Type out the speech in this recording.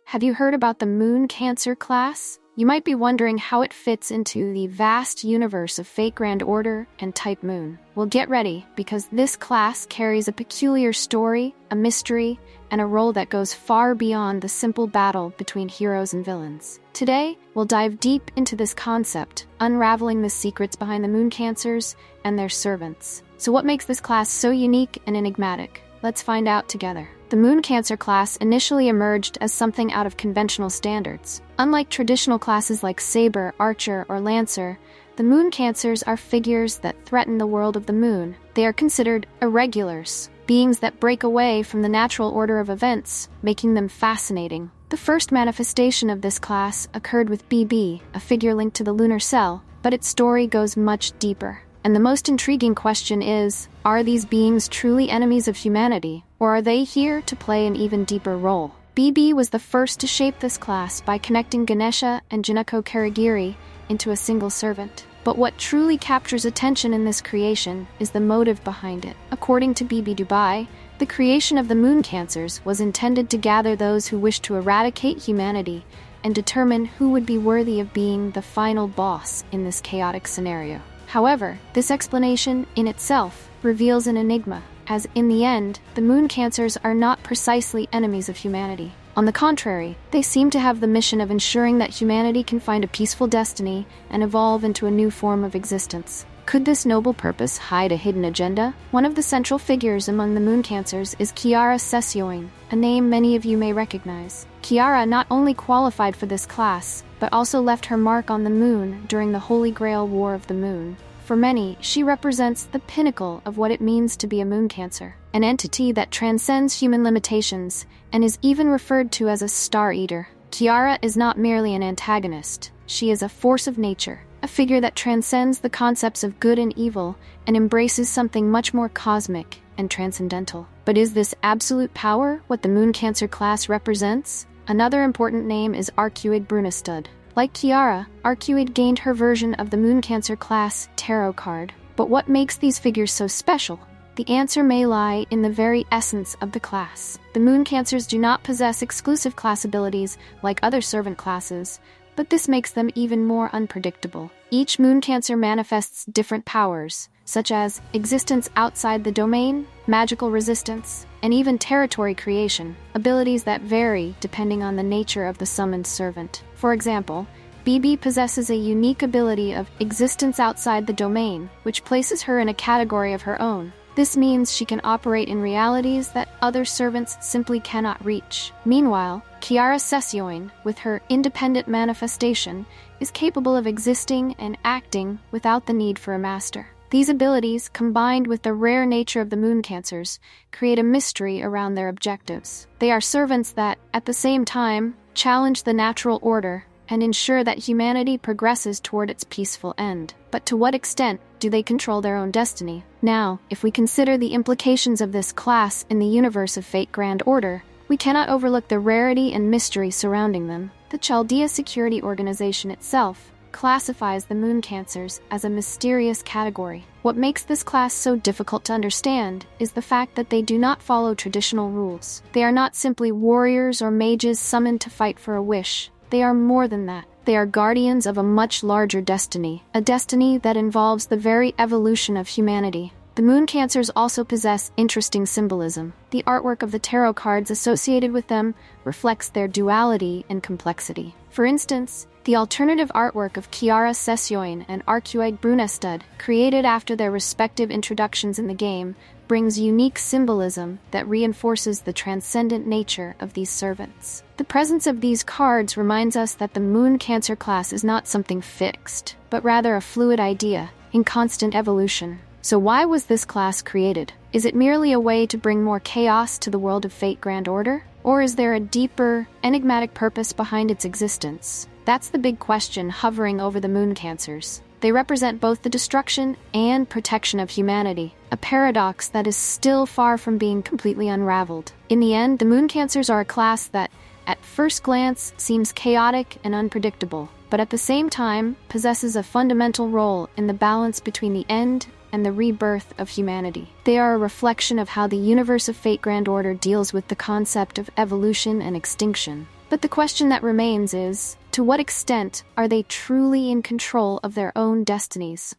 Have you heard about the MoonCancer class? You might be wondering how it fits into the vast universe of Fate Grand Order and Type Moon. Well, get ready, because this class carries a peculiar story, a mystery, and a role that goes far beyond the simple battle between heroes and villains. Today, we'll dive deep into this concept, unraveling the secrets behind the MoonCancers and their servants. So what makes this class so unique and enigmatic? Let's find out together. The MoonCancer class initially emerged as something out of conventional standards. Unlike traditional classes like Saber, Archer, or Lancer, the MoonCancers are figures that threaten the world of the moon. They are considered irregulars, beings that break away from the natural order of events, making them fascinating. The first manifestation of this class occurred with BB, a figure linked to the lunar cell, but its story goes much deeper. And the most intriguing question is, are these beings truly enemies of humanity, or are they here to play an even deeper role? BB was the first to shape this class by connecting Ganesha and Jinako Karagiri into a single servant. But what truly captures attention in this creation is the motive behind it. According to BB Dubai, the creation of the MoonCancers was intended to gather those who wished to eradicate humanity and determine who would be worthy of being the final boss in this chaotic scenario. However, this explanation in itself reveals an enigma, as in the end, the MoonCancers are not precisely enemies of humanity. On the contrary, they seem to have the mission of ensuring that humanity can find a peaceful destiny and evolve into a new form of existence. Could this noble purpose hide a hidden agenda? One of the central figures among the MoonCancers is Kiara Sessyoin, a name many of you may recognize. Kiara not only qualified for this class, but also left her mark on the moon during the Holy Grail War of the Moon. For many, she represents the pinnacle of what it means to be a MoonCancer, an entity that transcends human limitations and is even referred to as a Star Eater. Kiara is not merely an antagonist, she is a force of nature, a figure that transcends the concepts of good and evil and embraces something much more cosmic and transcendental. But is this absolute power what the MoonCancer class represents? Another important name is Arcueid Brunestud. Like Kiara, Arcueid gained her version of the MoonCancer class tarot card. But what makes these figures so special? The answer may lie in the very essence of the class. The MoonCancers do not possess exclusive class abilities like other servant classes, but this makes them even more unpredictable. Each MoonCancer manifests different powers, such as existence outside the domain, magical resistance, and even territory creation, abilities that vary depending on the nature of the summoned servant. For example, BB possesses a unique ability of existence outside the domain, which places her in a category of her own. This means she can operate in realities that other servants simply cannot reach. Meanwhile, Kiara Sessyoin, with her independent manifestation, is capable of existing and acting without the need for a master. These abilities, combined with the rare nature of the MoonCancers, create a mystery around their objectives. They are servants that, at the same time, challenge the natural order and ensure that humanity progresses toward its peaceful end. But to what extent do they control their own destiny? Now, if we consider the implications of this class in the universe of Fate Grand Order, we cannot overlook the rarity and mystery surrounding them. The Chaldea Security Organization itself classifies the MoonCancers as a mysterious category. What makes this class so difficult to understand is the fact that they do not follow traditional rules. They are not simply warriors or mages summoned to fight for a wish. They are more than that. They are guardians of a much larger destiny, a destiny that involves the very evolution of humanity. The MoonCancers also possess interesting symbolism. The artwork of the tarot cards associated with them reflects their duality and complexity. For instance, the alternative artwork of Kiara Sessyoin and Arcueid Brunestud, created after their respective introductions in the game, brings unique symbolism that reinforces the transcendent nature of these servants. The presence of these cards reminds us that the MoonCancer class is not something fixed, but rather a fluid idea in constant evolution. So why was this class created? Is it merely a way to bring more chaos to the world of Fate Grand Order? Or is there a deeper, enigmatic purpose behind its existence? That's the big question hovering over the MoonCancers. They represent both the destruction and protection of humanity, a paradox that is still far from being completely unraveled. In the end, the MoonCancers are a class that, at first glance, seems chaotic and unpredictable, but at the same time possesses a fundamental role in the balance between the end and the rebirth of humanity. They are a reflection of how the universe of Fate Grand Order deals with the concept of evolution and extinction. But the question that remains is, to what extent are they truly in control of their own destinies?